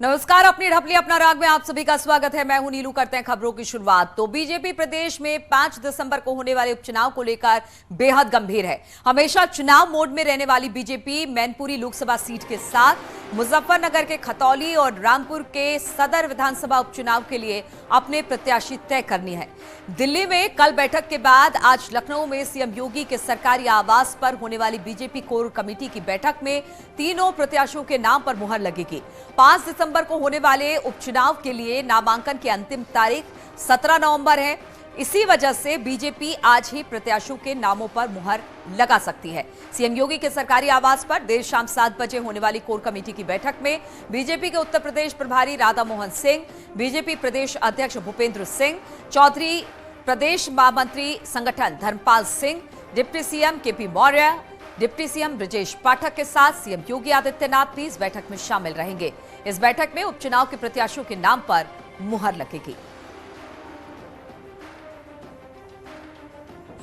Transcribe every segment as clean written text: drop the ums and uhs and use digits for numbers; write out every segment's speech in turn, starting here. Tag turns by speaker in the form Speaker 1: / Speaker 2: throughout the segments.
Speaker 1: नमस्कार, अपनी ढपली अपना राग में आप सभी का स्वागत है। मैं हूं नीलू। करते हैं खबरों की शुरुआत। तो बीजेपी प्रदेश में 5 दिसंबर को होने वाले उपचुनाव को लेकर बेहद गंभीर है। हमेशा चुनाव मोड में रहने वाली बीजेपी मैनपुरी लोकसभा सीट के साथ मुजफ्फरनगर के खतौली और रामपुर के सदर विधानसभा उपचुनाव के लिए अपने प्रत्याशी तय करनी है। दिल्ली में कल बैठक के बाद आज लखनऊ में सीएम योगी के सरकारी आवास पर होने वाली बीजेपी कोर कमेटी की बैठक में तीनों प्रत्याशियों के नाम पर मुहर लगेगी। 5 दिसंबर को होने वाले उपचुनाव के लिए नामांकन की अंतिम तारीख 17 नवंबर है। इसी वजह से बीजेपी आज ही प्रत्याशियों के नामों पर मुहर लगा सकती है। सीएम योगी के सरकारी आवास पर देर शाम 7 बजे होने वाली कोर कमेटी की बैठक में बीजेपी के उत्तर प्रदेश प्रभारी राधा मोहन सिंह, बीजेपी प्रदेश अध्यक्ष भूपेंद्र सिंह चौधरी, प्रदेश महामंत्री संगठन Dharmpal Singh, deputy CM KP Maurya, deputy CM Brajesh Pathak के साथ सीएम योगी आदित्यनाथ भी इस बैठक में शामिल रहेंगे। इस बैठक में उपचुनाव के प्रत्याशियों के नाम पर मुहर लगेगी।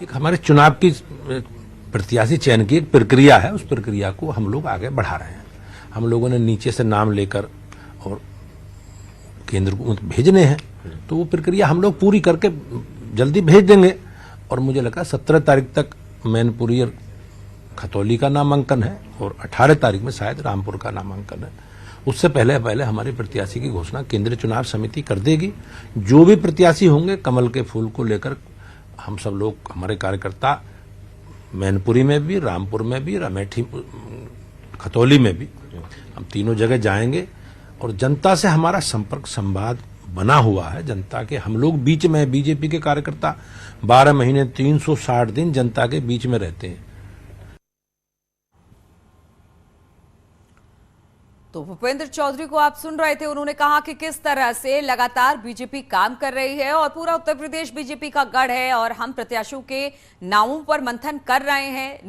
Speaker 2: एक हमारे चुनाव की प्रत्याशी चयन की एक प्रक्रिया है, उस प्रक्रिया को हम लोग आगे बढ़ा रहे हैं। हम लोगों ने नीचे से नाम लेकर और केंद्र को भेजने हैं, तो वो प्रक्रिया हम लोग पूरी करके जल्दी भेज देंगे। और मुझे लगा 17 तारीख तक मैनपुरी और खतौली का नामांकन है और 18 तारीख में शायद रामपुर का नामांकन है। उससे पहले हमारे प्रत्याशी की घोषणा केंद्रीय चुनाव समिति कर देगी। जो भी प्रत्याशी होंगे कमल के फूल को लेकर हम सब लोग, हमारे कार्यकर्ता मैनपुरी में भी, रामपुर में भी, अमेठी खतौली में भी, हम तीनों जगह जाएंगे। और जनता से हमारा संपर्क संवाद बना हुआ है। जनता के हम लोग बीच में, बीजेपी के कार्यकर्ता 12 महीने 360 दिन जनता के बीच में रहते हैं।
Speaker 1: तो भूपेंद्र चौधरी को आप सुन रहे थे। उन्होंने कहा कि किस तरह से लगातार बीजेपी काम कर रही है और पूरा उत्तर प्रदेश बीजेपी का गढ़ है और हम प्रत्याशियों के नामों पर मंथन कर रहे हैं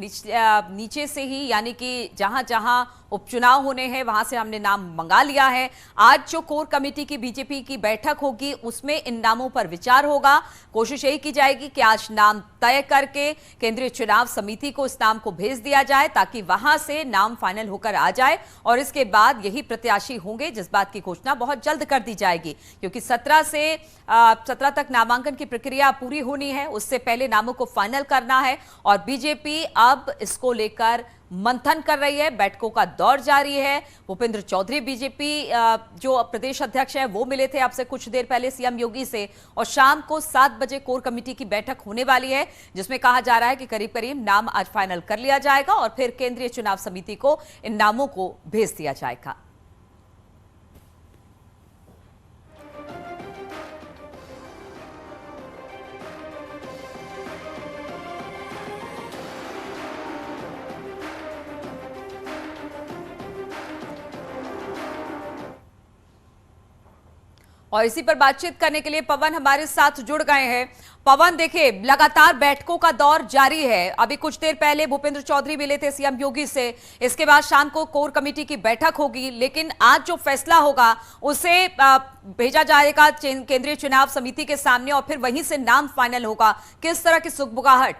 Speaker 1: नीचे से ही, यानी कि जहां जहां उपचुनाव होने हैं वहां से हमने नाम मंगा लिया है। आज जो कोर कमेटी की बीजेपी की बैठक होगी उसमें इन नामों पर विचार होगा। कोशिश यही की जाएगी कि आज नाम तय करके केंद्रीय चुनाव समिति को इस नाम को भेज दिया जाए ताकि वहां से नाम फाइनल होकर आ जाए और इसके बाद यही प्रत्याशी होंगे जिस बात की घोषणा बहुत जल्द कर दी जाएगी, क्योंकि 17 तक नामांकन की प्रक्रिया पूरी होनी है। उससे पहले नामों को फाइनल करना है और बीजेपी अब इसको लेकर मंथन कर रही है। बैठकों का दौर जारी है। भूपेंद्र चौधरी बीजेपी जो प्रदेश अध्यक्ष है वो मिले थे आपसे कुछ देर पहले सीएम योगी से और शाम को 7 बजे कोर कमेटी की बैठक होने वाली है जिसमें कहा जा रहा है कि करीब करीब नाम आज फाइनल कर लिया जाएगा और फिर केंद्रीय चुनाव समिति को इन नामों को भेज दिया जाएगा। और इसी पर बातचीत करने के लिए पवन हमारे साथ जुड़ गए हैं। पवन, देखिए लगातार बैठकों का दौर जारी है। अभी कुछ देर पहले भूपेंद्र चौधरी मिले थे सीएम योगी से, इसके बाद शाम को कोर कमेटी की बैठक होगी, लेकिन आज जो फैसला होगा उसे भेजा जाएगा केंद्रीय चुनाव समिति के सामने और फिर वहीं से नाम फाइनल होगा। किस तरह की सुगबुगाहट?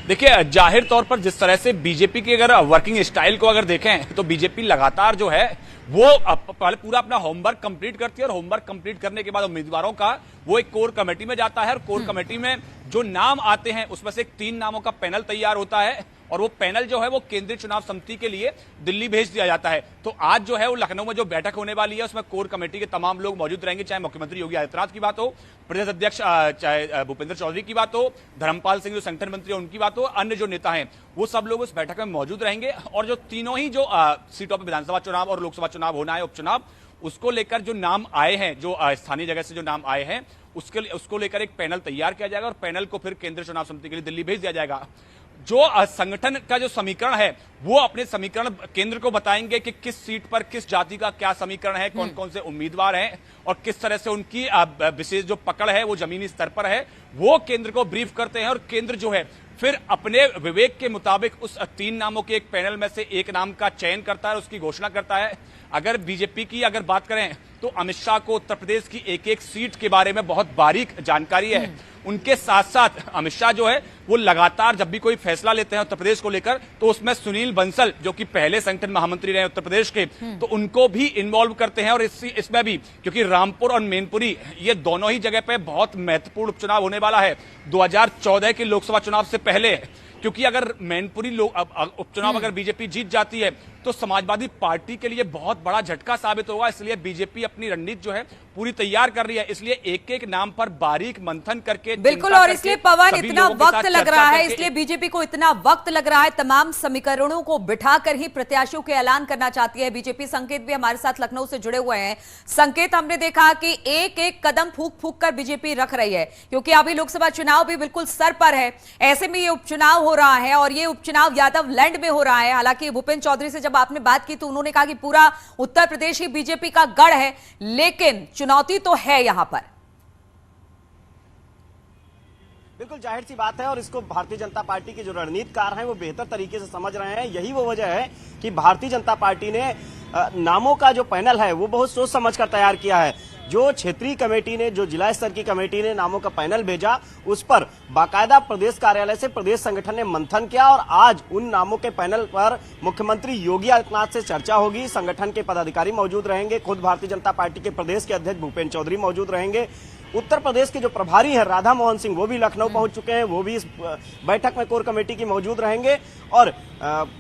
Speaker 3: देखिए, जाहिर तौर पर जिस तरह से बीजेपी की अगर वर्किंग स्टाइल को अगर देखें तो बीजेपी लगातार जो है वो पहले पूरा अपना होमवर्क कंप्लीट करती है और होमवर्क कंप्लीट करने के बाद उम्मीदवारों का वो एक कोर कमेटी में जाता है और कोर कमेटी में जो नाम आते हैं उसमें से 3 नामों का पैनल तैयार होता है और वो पैनल जो है वो केंद्रीय चुनाव समिति के लिए दिल्ली भेज दिया जाता है। तो आज जो है वो लखनऊ में जो बैठक होने वाली है उसमें कोर कमेटी के तमाम लोग मौजूद रहेंगे, चाहे मुख्यमंत्री योगी आदित्यनाथ की बात हो, प्रदेश अध्यक्ष चाहे भूपेंद्र चौधरी की बात हो, धर्मपाल सिंह जो संगठन मंत्री है उनकी बात हो, अन्य जो नेता हैं वो सब लोग उस बैठक में मौजूद रहेंगे। और जो तीनों ही जो सीटों पर विधानसभा चुनाव और लोकसभा चुनाव होना है, उपचुनाव, उसको लेकर जो नाम आए हैं, जो स्थानीय जगह से जो नाम आए हैं उसको लेकर एक पैनल तैयार किया जाएगा और पैनल को फिर केंद्रीय चुनाव समिति के लिए दिल्ली भेज दिया जाएगा। जो संगठन का जो समीकरण है वो अपने समीकरण केंद्र को बताएंगे कि किस सीट पर किस जाति का क्या समीकरण है, कौन कौन से उम्मीदवार हैं और किस तरह से उनकी विशेष जो पकड़ है वो जमीनी स्तर पर है, वो केंद्र को ब्रीफ करते हैं और केंद्र जो है फिर अपने विवेक के मुताबिक उस 3 नामों के एक पैनल में से एक नाम का चयन करता है, उसकी घोषणा करता है। अगर बीजेपी की अगर बात करें तो तो अमित शाह को उत्तर प्रदेश की एक एक सीट के बारे में बहुत बारीक जानकारी है। उनके साथ साथ अमित शाह जो है वो लगातार जब भी कोई फैसला लेते हैं उत्तर प्रदेश को लेकर, तो उसमें सुनील बंसल जो कि पहले संगठन महामंत्री रहे उत्तर प्रदेश के, तो उनको भी इन्वॉल्व करते हैं। और इसमें भी क्योंकि रामपुर और मैनपुरी ये दोनों ही जगह पे बहुत महत्वपूर्ण उपचुनाव होने वाला है 2014 के लोकसभा चुनाव से पहले, क्योंकि अगर मैनपुरी उपचुनाव अगर बीजेपी जीत जाती है तो समाजवादी पार्टी के लिए बहुत बड़ा झटका साबित होगा। इसलिए बीजेपी अपनी रणनीति जो है पूरी तैयार कर रही है। इसलिए एक एक नाम पर बारीक मंथन करके,
Speaker 1: बिल्कुल, और इसलिए पवन इतना वक्त लग रहा है, इसलिए बीजेपी को इतना वक्त लग रहा है, तमाम समीकरणों को बिठाकर ही प्रत्याशियों के ऐलान करना चाहती है बीजेपी। संकेत भी हमारे साथ लखनऊ से जुड़े हुए हैं। संकेत, हमने देखा कि एक एक कदम फूक फूक कर बीजेपी रख रही है, क्योंकि अभी लोकसभा चुनाव भी बिल्कुल सर पर है। ऐसे में ये उपचुनाव हो रहा है और ये उपचुनाव यादव लैंड में हो रहा है। हालांकि भूपेंद्र चौधरी से जब आपने बात की तो उन्होंने कहा कि पूरा उत्तर प्रदेश ही बीजेपी का गढ़ है, लेकिन चुनौती तो है यहां पर।
Speaker 4: बिल्कुल जाहिर सी बात है और इसको भारतीय जनता पार्टी के जो रणनीतिकार हैं वो बेहतर तरीके से समझ रहे हैं। यही वो वजह है कि भारतीय जनता पार्टी ने नामों का जो पैनल है वो बहुत सोच समझ कर तैयार किया है। जो क्षेत्रीय कमेटी ने, जो जिला स्तर की कमेटी ने नामों का पैनल भेजा, उस पर बाकायदा प्रदेश कार्यालय से प्रदेश संगठन ने मंथन किया और आज उन नामों के पैनल पर मुख्यमंत्री योगी आदित्यनाथ से चर्चा होगी। संगठन के पदाधिकारी मौजूद रहेंगे, खुद भारतीय जनता पार्टी के प्रदेश के अध्यक्ष भूपेंद्र चौधरी मौजूद रहेंगे। उत्तर प्रदेश के जो प्रभारी हैं राधा मोहन सिंह वो भी लखनऊ पहुंच चुके हैं, वो भी इस बैठक में कोर कमेटी की मौजूद रहेंगे और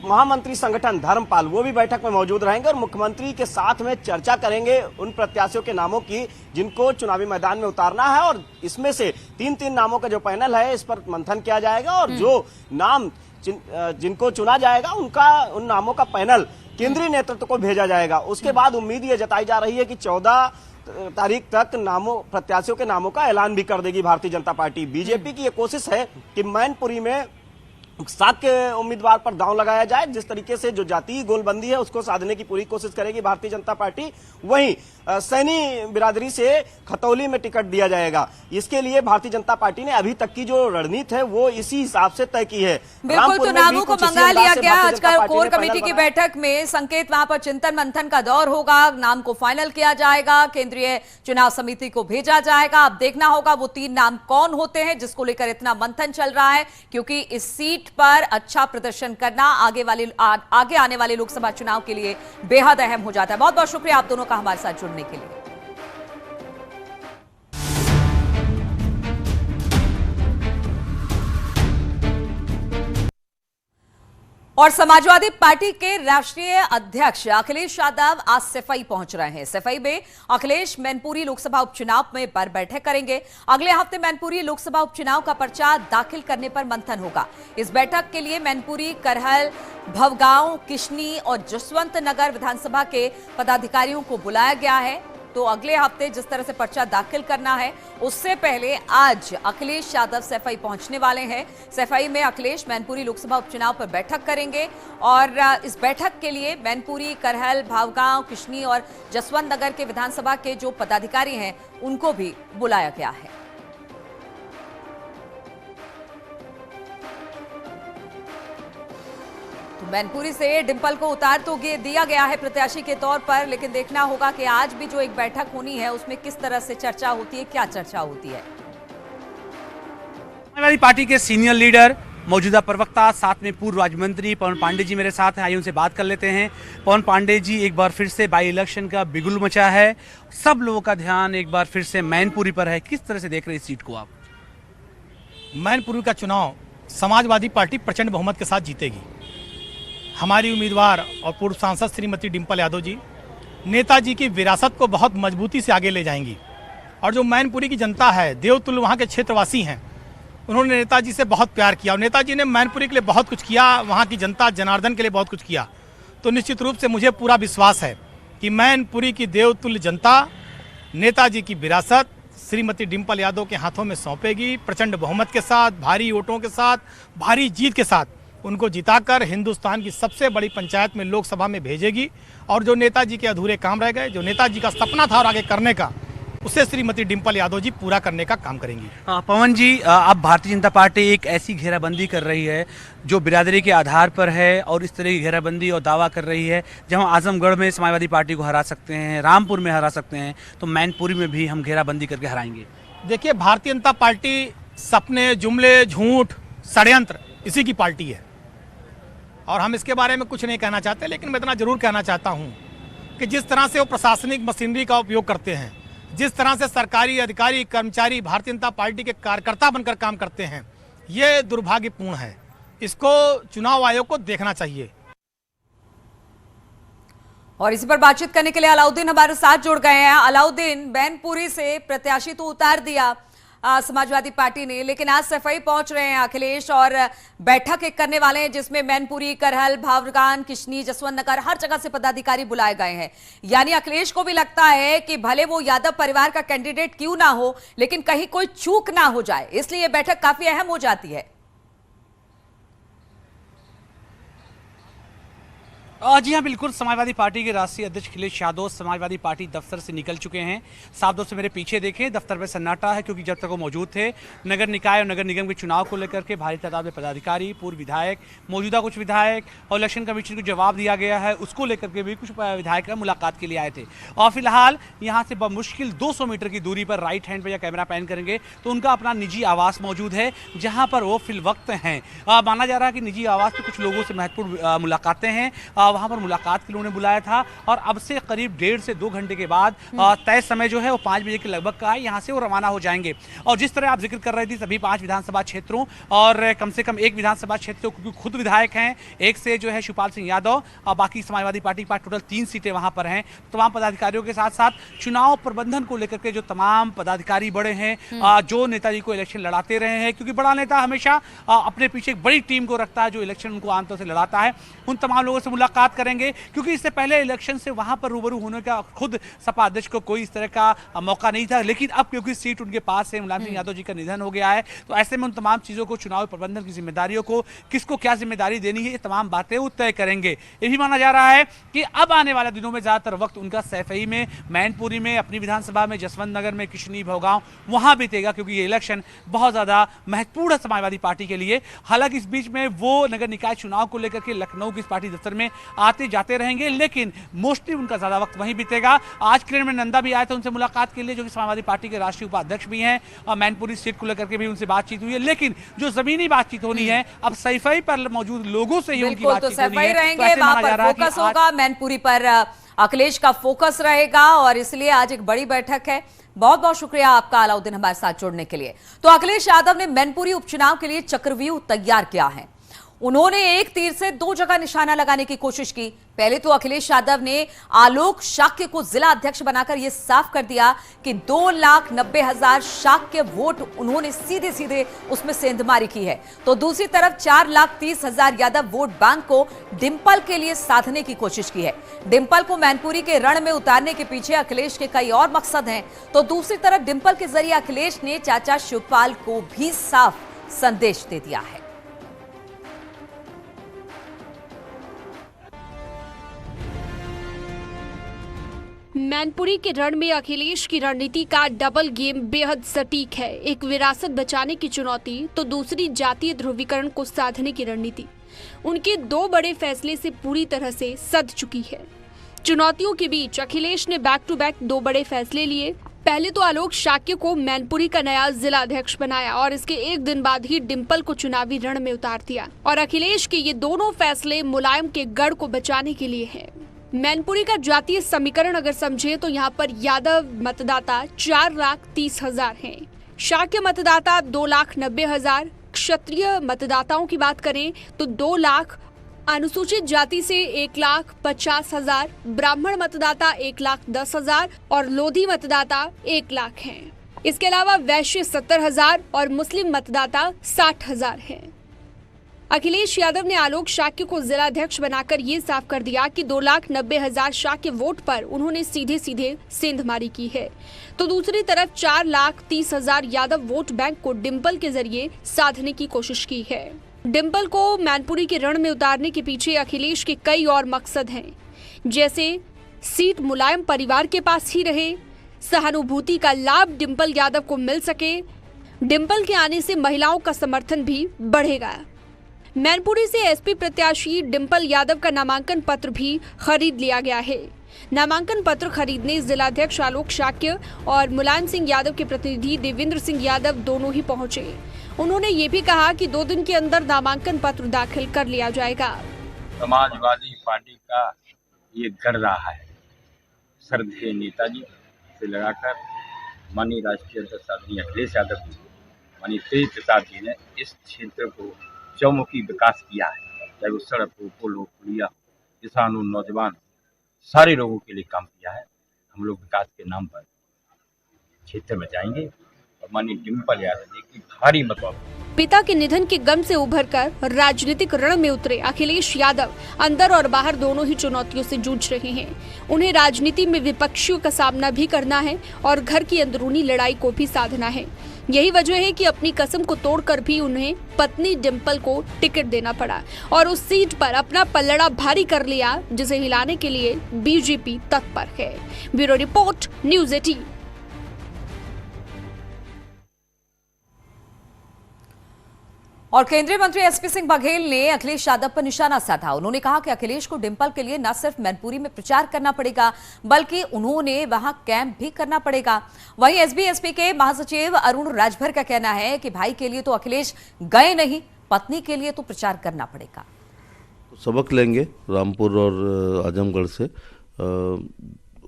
Speaker 4: महामंत्री संगठन धर्मपाल वो भी बैठक में मौजूद रहेंगे और मुख्यमंत्री के साथ में चर्चा करेंगे उन प्रत्याशियों के नामों की जिनको चुनावी मैदान में उतारना है। और इसमें से तीन नामों का जो पैनल है इस पर मंथन किया जाएगा और जो नाम जिनको चुना जाएगा उन नामों का पैनल केंद्रीय नेतृत्व को भेजा जाएगा। उसके बाद उम्मीद ये जताई जा रही है कि 14 तारीख तक प्रत्याशियों के नामों का ऐलान भी कर देगी भारतीय जनता पार्टी। बीजेपी की ये कोशिश है कि मैनपुरी में 7 के उम्मीदवार पर दांव लगाया जाए। जिस तरीके से जो जातीय गोलबंदी है उसको साधने की पूरी कोशिश करेगी भारतीय जनता पार्टी। वहीं सैनी बिरादरी से खतौली में टिकट दिया जाएगा। इसके लिए भारतीय जनता पार्टी ने अभी तक की जो रणनीति है वो इसी हिसाब से तय की है।
Speaker 1: बिल्कुल, तो नामों को मंगा लिया गया। आज कल कोर कमेटी की बैठक में संकेत वहां पर चिंतन मंथन का दौर होगा, नाम को फाइनल किया जाएगा, केंद्रीय चुनाव समिति को भेजा जाएगा। अब देखना होगा वो 3 नाम कौन होते हैं जिसको लेकर इतना मंथन चल रहा है, क्योंकि इस सीट पर अच्छा प्रदर्शन करना आगे आने वाले लोकसभा चुनाव के लिए बेहद अहम हो जाता है। बहुत बहुत शुक्रिया आप दोनों का हमारे साथ जुड़ने के लिए। और समाजवादी पार्टी के राष्ट्रीय अध्यक्ष अखिलेश यादव आज सफाई पहुंच रहे हैं। सफाई में अखिलेश मैनपुरी लोकसभा उपचुनाव में पर बैठक करेंगे। अगले हफ्ते मैनपुरी लोकसभा उपचुनाव का पर्चा दाखिल करने पर मंथन होगा। इस बैठक के लिए मैनपुरी, करहल, भवगांव, किशनी और जसवंत नगर विधानसभा के पदाधिकारियों को बुलाया गया है। तो अगले हफ्ते जिस तरह से पर्चा दाखिल करना है उससे पहले आज अखिलेश यादव सफाई पहुंचने वाले हैं। सफाई में अखिलेश मैनपुरी लोकसभा उपचुनाव पर बैठक करेंगे और इस बैठक के लिए मैनपुरी, करहल, भावगांव, किशनी और जसवंत नगर के विधानसभा के जो पदाधिकारी हैं उनको भी बुलाया गया है। मैनपुरी से डिंपल को उतार तो दिया गया है प्रत्याशी के तौर पर, लेकिन देखना होगा कि आज भी जो एक बैठक होनी है उसमें किस तरह से चर्चा होती है, क्या चर्चा होती है।
Speaker 5: समाजवादी पार्टी के सीनियर लीडर, मौजूदा प्रवक्ता, साथ में पूर्व राज्य मंत्री पवन पांडे जी मेरे साथ हैं। आइए उनसे बात कर लेते हैं। पवन पांडे जी, एक बार फिर से बाई इलेक्शन का बिगुल मचा है, सब लोगों का ध्यान एक बार फिर से मैनपुरी पर है। किस तरह से देख रहे हैं इस सीट को आप?
Speaker 6: मैनपुरी का चुनाव समाजवादी पार्टी प्रचंड बहुमत के साथ जीतेगी। हमारी उम्मीदवार और पूर्व सांसद श्रीमती डिंपल यादव जी नेताजी की विरासत को बहुत मजबूती से आगे ले जाएंगी और जो मैनपुरी की जनता है, देवतुल्य वहाँ के क्षेत्रवासी हैं, उन्होंने नेताजी से बहुत प्यार किया और नेताजी ने मैनपुरी के लिए बहुत कुछ किया, वहाँ की जनता जनार्दन के लिए बहुत कुछ किया। तो निश्चित रूप से मुझे पूरा विश्वास है कि मैनपुरी की देवतुल्य जनता नेताजी की विरासत श्रीमती डिंपल यादव के हाथों में सौंपेगी। प्रचंड बहुमत के साथ, भारी वोटों के साथ, भारी जीत के साथ उनको जिताकर हिंदुस्तान की सबसे बड़ी पंचायत में लोकसभा में भेजेगी और जो नेताजी के अधूरे काम रह गए, जो नेताजी का सपना था और आगे करने का, उसे श्रीमती डिम्पल यादव जी पूरा करने का काम करेंगी।
Speaker 5: पवन जी, अब भारतीय जनता पार्टी एक ऐसी घेराबंदी कर रही है जो बिरादरी के आधार पर है और इस तरह की घेराबंदी और दावा कर रही है जहां आजमगढ़ में समाजवादी पार्टी को हरा सकते हैं, रामपुर में हरा सकते हैं, तो मैनपुरी में भी हम घेराबंदी करके हराएंगे।
Speaker 6: देखिए, भारतीय जनता पार्टी सपने, जुमले, झूठ, षड्यंत्र इसी की पार्टी है और हम इसके बारे में कुछ नहीं कहना चाहते, लेकिन मैं इतना जरूर कहना चाहता हूं कि जिस तरह से वो प्रशासनिक मशीनरी का उपयोग करते हैं, जिस तरह से सरकारी अधिकारी कर्मचारी भारतीय जनता पार्टी के कार्यकर्ता बनकर काम करते हैं, ये दुर्भाग्यपूर्ण है। इसको चुनाव आयोग को देखना चाहिए।
Speaker 1: और इसी पर बातचीत करने के लिए अलाउद्दीन हमारे साथ जुड़ गए हैं। अलाउद्दीन, मैनपुरी से प्रत्याशी तो उतार दिया समाजवादी पार्टी ने, लेकिन आज सफाई पहुंच रहे हैं अखिलेश और बैठक एक करने वाले हैं जिसमें मैनपुरी, करहल, भावरगान, किशनी, जसवंत नगर हर जगह से पदाधिकारी बुलाए गए हैं। यानी अखिलेश को भी लगता है कि भले वो यादव परिवार का कैंडिडेट क्यों ना हो, लेकिन कहीं कोई चूक ना हो जाए, इसलिए ये बैठक काफी अहम हो जाती है।
Speaker 5: जी हाँ, बिल्कुल। समाजवादी पार्टी के राष्ट्रीय अध्यक्ष अखिलेश यादव समाजवादी पार्टी दफ्तर से निकल चुके हैं। साफ तौर से मेरे पीछे देखें, दफ्तर में सन्नाटा है क्योंकि जब तक वो मौजूद थे नगर निकाय और नगर निगम के चुनाव को लेकर के भारी तादाद में पदाधिकारी, पूर्व विधायक, मौजूदा कुछ विधायक और इलेक्शन कमीशन को जवाब दिया गया है उसको लेकर के भी कुछ विधायक मुलाकात के लिए आए थे। और फिलहाल यहाँ से मुश्किल 200 मीटर की दूरी पर राइट हैंड पर या कैमरा पैन करेंगे तो उनका अपना निजी आवास मौजूद है जहाँ पर वो फिल वक्त हैं। माना जा रहा है कि निजी आवास पर कुछ लोगों से महत्वपूर्ण मुलाकातें हैं, वहां पर मुलाकात के लिए उन्हें बुलाया था और अब से करीब 1.5 से 2 घंटे के बाद तय समय जो है वो 5 बजे के लगभग का है, यहां से वो रवाना हो जाएंगे। और जिस तरह आप जिक्र कर रही थी सभी 5 विधानसभा क्षेत्रों और कम से कम एक विधानसभा क्षेत्र क्योंकि खुद विधायक हैं, एक से जो है शिवपाल सिंह यादव और बाकी समाजवादी पार्टी के पास टोटल 3 सीटें वहां पर हैं। तमाम पदाधिकारियों के साथ साथ चुनाव प्रबंधन को लेकर के जो तमाम पदाधिकारी बड़े हैं, जो नेताजी को इलेक्शन लड़ाते रहे हैं, क्योंकि बड़ा नेता हमेशा अपने पीछे एक बड़ी टीम को रखता है जो इलेक्शन उनको आमतौर से लड़ाता है, उन तमाम लोगों से मुलाकात करेंगे क्योंकि इससे पहले इलेक्शन से वहां पर रूबरू होने का खुद सपा अध्यक्ष को कोई इस तरह का मौका नहीं था। लेकिन अब क्योंकि सीट उनके पास है, मुलायम सिंह यादव जी का निधन हो गया है, तो ऐसे में उन तमाम चीजों को, चुनाव प्रबंधन की जिम्मेदारियों को किसको क्या जिम्मेदारी देनी है, ये तमाम बातें वो तय करेंगे। ये भी माना जा रहा है कि अब आने वाले दिनों में ज्यादातर वक्त उनका सैफई में, मैनपुरी में, अपनी विधानसभा में, जसवंत नगर में, किशनी, भौगांव वहां बीतेगा क्योंकि ये इलेक्शन बहुत ज्यादा महत्वपूर्ण है समाजवादी पार्टी के लिए। हालांकि इस बीच में वो नगर निकाय चुनाव को लेकर के लखनऊ की इस पार्टी दफ्तर में आते जाते रहेंगे, लेकिन मोस्टली उनका ज्यादा वक्त वहीं बीतेगा। आज किरण में नंदा भी आए थे उनसे मुलाकात के लिए, जो कि समाजवादी पार्टी के राष्ट्रीय उपाध्यक्ष भी हैं, और मैनपुरी सीट को लेकर के भी उनसे बातचीत हुई है। लेकिन जो जमीनी बातचीत होनी है अब सैफई पर मौजूद लोगों से ही उनकी बातचीत होनी है।
Speaker 1: रहेंगे, वहां पर फोकस होगा, मैनपुरी पर अखिलेश का फोकस रहेगा और इसलिए आज एक बड़ी बैठक है। बहुत बहुत शुक्रिया आपका अलाउद्दीन हमारे साथ जुड़ने के लिए। तो अखिलेश यादव ने मैनपुरी उपचुनाव के लिए चक्रव्यूह तैयार किया है। उन्होंने एक तीर से 2 जगह निशाना लगाने की कोशिश की। पहले तो अखिलेश यादव ने आलोक शाक्य को जिला अध्यक्ष बनाकर यह साफ कर दिया कि 2,90,000 शाक्य वोट उन्होंने सीधे सीधे उसमें सेंधमारी की है। तो दूसरी तरफ 4,30,000 यादव वोट बैंक को डिंपल के लिए साधने की कोशिश की है। डिंपल को मैनपुरी के रण में उतारने के पीछे अखिलेश के कई और मकसद हैं। तो दूसरी तरफ डिंपल के जरिए अखिलेश ने चाचा शिवपाल को भी साफ संदेश दे दिया है।
Speaker 7: मैनपुरी के रण में अखिलेश की रणनीति का डबल गेम बेहद सटीक है। एक विरासत बचाने की चुनौती तो दूसरी जातीय ध्रुवीकरण को साधने की रणनीति उनके 2 बड़े फैसले से पूरी तरह से सध चुकी है। चुनौतियों के बीच अखिलेश ने बैक टू बैक 2 बड़े फैसले लिए। पहले तो आलोक शाक्य को मैनपुरी का नया जिला अध्यक्ष बनाया और इसके 1 दिन बाद ही डिंपल को चुनावी रण में उतार दिया। और अखिलेश के ये दोनों फैसले मुलायम के गढ़ को बचाने के लिए हैं। मैनपुरी का जातीय समीकरण अगर समझे तो यहाँ पर यादव मतदाता 4,30,000 हैं, शाक्य मतदाता 2,90,000, क्षत्रिय मतदाताओं की बात करें तो 2 लाख, अनुसूचित जाति से 1,50,000, ब्राह्मण मतदाता 1,10,000 और लोधी मतदाता 1 लाख हैं। इसके अलावा वैश्य 70,000 और मुस्लिम मतदाता 60,000 हैं। अखिलेश यादव ने आलोक शाक्य को जिला अध्यक्ष बनाकर ये साफ कर दिया कि 2,90,000 शाक्य वोट पर उन्होंने सीधे सीधे सेंधमारी की है। तो दूसरी तरफ 4,30,000 यादव वोट बैंक को डिंपल के जरिए साधने की कोशिश की है। डिंपल को मैनपुरी के रण में उतारने के पीछे अखिलेश के कई और मकसद हैं, जैसे सीट मुलायम परिवार के पास ही रहे, सहानुभूति का लाभ डिंपल यादव को मिल सके। डिंपल के आने से महिलाओं का समर्थन भी बढ़ेगा। मैनपुरी से एसपी प्रत्याशी डिंपल यादव का नामांकन पत्र भी खरीद लिया गया है। नामांकन पत्र खरीदने जिलाध्यक्ष आलोक शाक्य और मुलायम सिंह यादव के प्रतिनिधि देवेंद्र सिंह यादव दोनों ही पहुंचे। उन्होंने ये भी कहा कि 2 दिन के अंदर नामांकन पत्र दाखिल कर लिया जाएगा।
Speaker 8: समाजवादी पार्टी का ये गढ़ रहा है। श्रद्धेय नेताजी से लगाकर माननीय राष्ट्रीय अध्यक्ष आदरणीय अखिलेश यादव जी, माननीय तेज प्रताप जी ने इस क्षेत्र को चौमुखी विकास किया है। चाहे वो सड़क हो, पुल हो, पुलिया हो, किसान हो, नौजवान, सारे लोगों के लिए काम किया है। हम लोग विकास के नाम पर क्षेत्र में जाएंगे और माननीय डिंपल यादव जी की भारी मतों।
Speaker 7: पिता के निधन के गम से उभरकर राजनीतिक रण में उतरे अखिलेश यादव अंदर और बाहर दोनों ही चुनौतियों से जूझ रहे हैं। उन्हें राजनीति में विपक्षियों का सामना भी करना है और घर की अंदरूनी लड़ाई को भी साधना है। यही वजह है कि अपनी कसम को तोड़कर भी उन्हें पत्नी डिंपल को टिकट देना पड़ा और उस सीट पर अपना पल्लड़ा भारी कर लिया, जिसे हिलाने के लिए बीजेपी तत्पर है। Bureau report, news 18।
Speaker 1: और केंद्रीय मंत्री एसपी सिंह बघेल ने अखिलेश यादव पर निशाना साधा। उन्होंने कहा कि अखिलेश को डिंपल के लिए न सिर्फ मैनपुरी में प्रचार करना पड़ेगा, बल्कि उन्होंने वहां कैंप भी करना पड़ेगा। वहीं एसबी के महासचिव अरुण राजभर का कहना है कि भाई के लिए तो अखिलेश गए नहीं, पत्नी के लिए तो प्रचार करना पड़ेगा।
Speaker 9: तो सबक लेंगे रामपुर और आजमगढ़ से,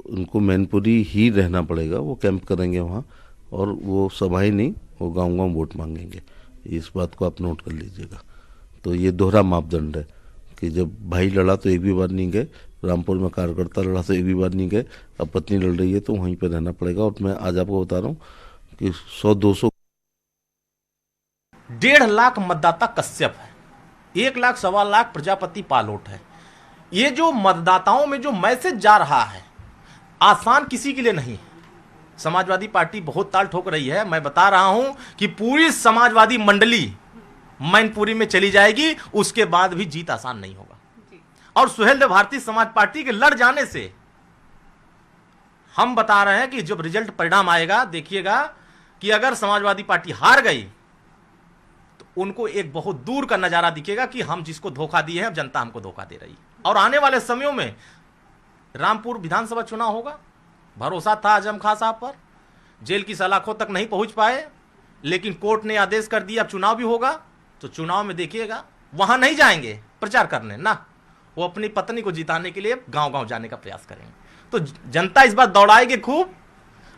Speaker 9: उनको मैनपुरी ही रहना पड़ेगा। वो कैंप करेंगे वहाँ और वो सभाएं नहीं, वो गाँव-गाँव वोट मांगेंगे। इस बात को आप नोट कर लीजिएगा। तो ये दोहरा मापदंड है कि जब भाई लड़ा तो एक भी बार नहीं गए, रामपुर में कार्यकर्ता लड़ा तो एक भी बार नहीं गए, अब पत्नी लड़ रही है तो वहीं पर रहना पड़ेगा। और मैं आज आपको बता रहा हूँ कि 100-200
Speaker 10: 1.5 लाख मतदाता कश्यप है, 1 लाख 1.25 लाख प्रजापति पालोट है। ये जो मतदाताओं में जो मैसेज जा रहा है आसान किसी के लिए नहीं है। समाजवादी पार्टी बहुत ताल ठोक रही है। मैं बता रहा हूं कि पूरी समाजवादी मंडली मैनपुरी में चली जाएगी, उसके बाद भी जीत आसान नहीं होगा। और सुहेलदेव भारतीय समाज पार्टी के लड़ जाने से हम बता रहे हैं कि जब रिजल्ट परिणाम आएगा, देखिएगा कि अगर समाजवादी पार्टी हार गई तो उनको एक बहुत दूर का नजारा दिखेगा कि हम जिसको धोखा दिए हैं अब जनता हमको धोखा दे रही है। और आने वाले समयों में रामपुर विधानसभा चुनाव होगा। भरोसा था आजम खां साहब पर, जेल की सलाखों तक नहीं पहुंच पाए, लेकिन कोर्ट ने आदेश कर दिया अब चुनाव भी होगा। तो चुनाव में देखिएगा वहां नहीं जाएंगे प्रचार करने ना, वो अपनी पत्नी को जिताने के लिए गांव-गांव जाने का प्रयास करेंगे। तो जनता इस बार दौड़ाएगी खूब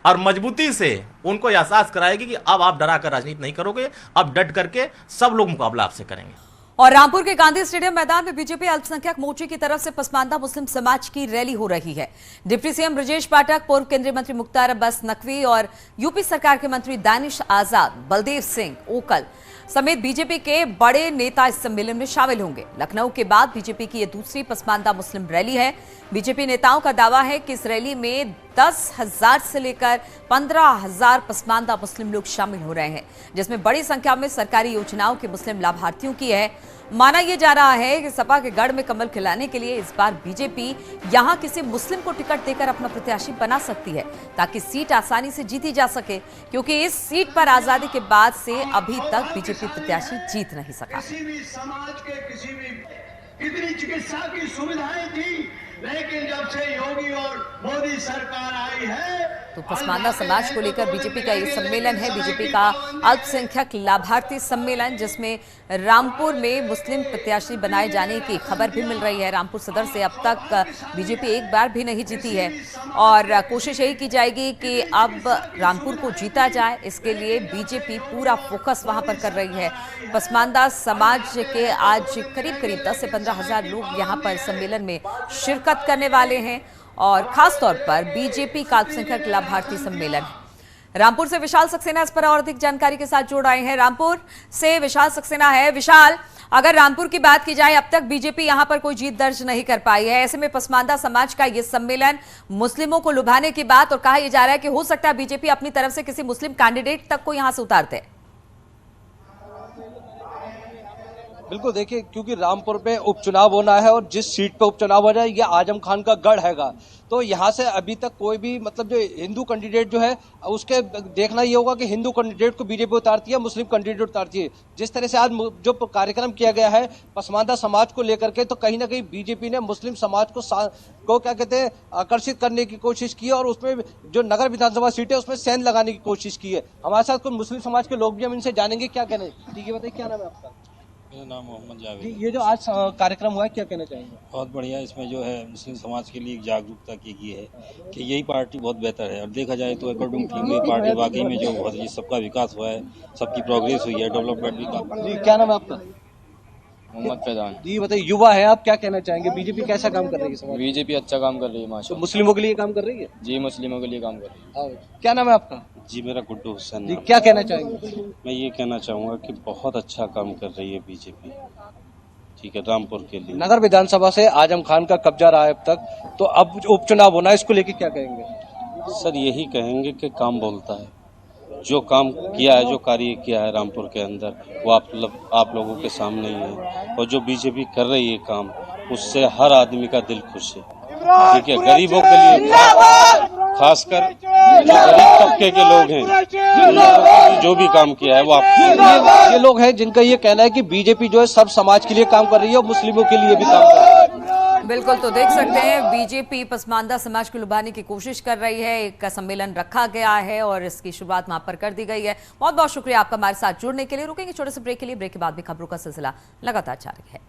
Speaker 10: और मजबूती से उनको एहसास कराएगी कि अब आप डरा कर राजनीति नहीं करोगे, अब डट करके सब लोग मुकाबला आपसे करेंगे।
Speaker 1: और रामपुर के गांधी स्टेडियम मैदान में बीजेपी अल्पसंख्यक मोर्चे की तरफ से पसमानदा मुस्लिम समाज की रैली हो रही है। डिप्टी सीएम ब्रजेश पाठक, पूर्व केंद्रीय मंत्री मुख्तार अब्बास नकवी और यूपी सरकार के मंत्री दानिश आजाद, बलदेव सिंह ओकल समेत बीजेपी के बड़े नेता इस सम्मेलन में शामिल होंगे। लखनऊ के बाद बीजेपी की यह दूसरी पसमानदा मुस्लिम रैली है। बीजेपी नेताओं का दावा है कि इस रैली में 10,000 से लेकर 15,000 पसमानदा मुस्लिम लोग शामिल हो रहे हैं, जिसमें बड़ी संख्या में सरकारी योजनाओं के मुस्लिम लाभार्थियों की है। माना यह जा रहा है कि सपा के गढ़ में कमल खिलाने के लिए इस बार बीजेपी यहां किसी मुस्लिम को टिकट देकर अपना प्रत्याशी बना सकती है, ताकि सीट आसानी से जीती जा सके, क्योंकि इस सीट पर आजादी के बाद से अभी तक बीजेपी प्रत्याशी जीत नहीं सका।
Speaker 11: किसी भी समाज के किसी भी कितनी चिकित्सा की सुविधाएं थी, लेकिन जब से योगी और मोदी सरकार आई है
Speaker 1: तो पसमानदा समाज को लेकर बीजेपी का ये सम्मेलन है। बीजेपी का अल्पसंख्यक लाभार्थी सम्मेलन, जिसमें रामपुर में मुस्लिम प्रत्याशी बनाए जाने की खबर भी मिल रही है। रामपुर सदर से अब तक बीजेपी एक बार भी नहीं जीती है और कोशिश यही की जाएगी कि अब रामपुर को जीता जाए। इसके लिए बीजेपी पूरा फोकस वहां पर कर रही है। पसमानदा समाज के आज करीब 10 से 15,000 लोग यहां पर सम्मेलन में शिरकत करने वाले हैं और खासतौर पर बीजेपी का अल्पसंख्यक लाभार्थी सम्मेलन है। रामपुर से विशाल सक्सेना इस पर और अधिक जानकारी के साथ जोड़ आए हैं। रामपुर से विशाल सक्सेना है। विशाल, अगर रामपुर की बात की जाए, अब तक बीजेपी यहां पर कोई जीत दर्ज नहीं कर पाई है। ऐसे में पसमानदा समाज का यह सम्मेलन मुस्लिमों को लुभाने की बात, और कहा यह जा रहा है कि हो सकता है बीजेपी अपनी तरफ से किसी मुस्लिम कैंडिडेट तक को यहां से उतारते।
Speaker 12: बिल्कुल, देखिए क्योंकि रामपुर पे उपचुनाव होना है और जिस सीट पे उपचुनाव हो रहा है ये आजम खान का गढ़ हैगा, तो यहाँ से अभी तक कोई भी मतलब जो हिंदू कैंडिडेट जो है उसके देखना ये होगा कि हिंदू कैंडिडेट को बीजेपी उतारती है, मुस्लिम कैंडिडेट उतारती है। जिस तरह से आज जो कार्यक्रम किया गया है पसमानदा समाज को लेकर के, तो कहीं ना कहीं बीजेपी ने मुस्लिम समाज को क्या कहते हैं आकर्षित करने की कोशिश की है और उसमें जो नगर विधानसभा सीट है उसमें सेंध लगाने की कोशिश की है। हमारे साथ कुछ मुस्लिम समाज के लोग भी, हम इनसे जानेंगे क्या कहना है। ठीक है, बताइए क्या नाम है आपका?
Speaker 13: मेरा नाम मोहम्मद जावेद।
Speaker 12: ये जो आज कार्यक्रम हुआ है क्या कहना चाहेंगे?
Speaker 13: बहुत बढ़िया, इसमें जो है मुस्लिम समाज के लिए एक जागरूकता की गई है कि यही पार्टी बहुत बेहतर है। और देखा जाए तो अकॉर्डिंग टू ये पार्टी वाकई में जो बहुत सबका विकास हुआ है, सबकी प्रोग्रेस हुई है, डेवलपमेंट भी काफी।
Speaker 12: जी, क्या नाम है आपका?
Speaker 13: मोहम्मद फैजान।
Speaker 12: जी बताइए, युवा है आप, क्या कहना चाहेंगे? बीजेपी कैसा काम कर रही है?
Speaker 13: बीजेपी अच्छा काम कर रही है
Speaker 12: तो
Speaker 13: माशा।
Speaker 12: मुस्लिमों के लिए काम कर रही है?
Speaker 13: जी, मुस्लिमों के लिए काम कर रही है।
Speaker 12: क्या नाम है आपका?
Speaker 13: जी, मेरा गुड्डू हुसैन।
Speaker 12: जी, क्या कहना चाहेंगे?
Speaker 13: मैं ये कहना चाहूँगा कि बहुत अच्छा काम कर रही है बीजेपी, ठीक है, रामपुर के लिए।
Speaker 12: नगर विधानसभा से आजम खान का कब्जा रहा है अब तक, तो अब उपचुनाव होना है, इसको लेके क्या कहेंगे?
Speaker 13: सर यही कहेंगे कि काम बोलता है, जो काम किया है, जो कार्य किया है रामपुर के अंदर वो आप लोगों के सामने ही है। और जो बीजेपी कर रही है काम, उससे हर आदमी का दिल खुश है, ठीक है। गरीबों के लिए खासकर जो गरीब तबके के लोग हैं, उन लोगों के लिए जो भी काम किया है वो आप
Speaker 12: ये लोग हैं जिनका ये कहना है कि बीजेपी जो है सब समाज के लिए काम कर रही है और मुस्लिमों के लिए भी काम कर रही है।
Speaker 1: बिल्कुल, तो देख सकते हैं बीजेपी पसमानदा समाज को लुभाने की कोशिश कर रही है। एक सम्मेलन रखा गया है और इसकी शुरुआत वहां पर कर दी गई है। बहुत बहुत शुक्रिया आपका हमारे साथ जुड़ने के लिए। रुकेंगे छोटे से ब्रेक के लिए, ब्रेक के बाद भी खबरों का सिलसिला लगातार जारी है।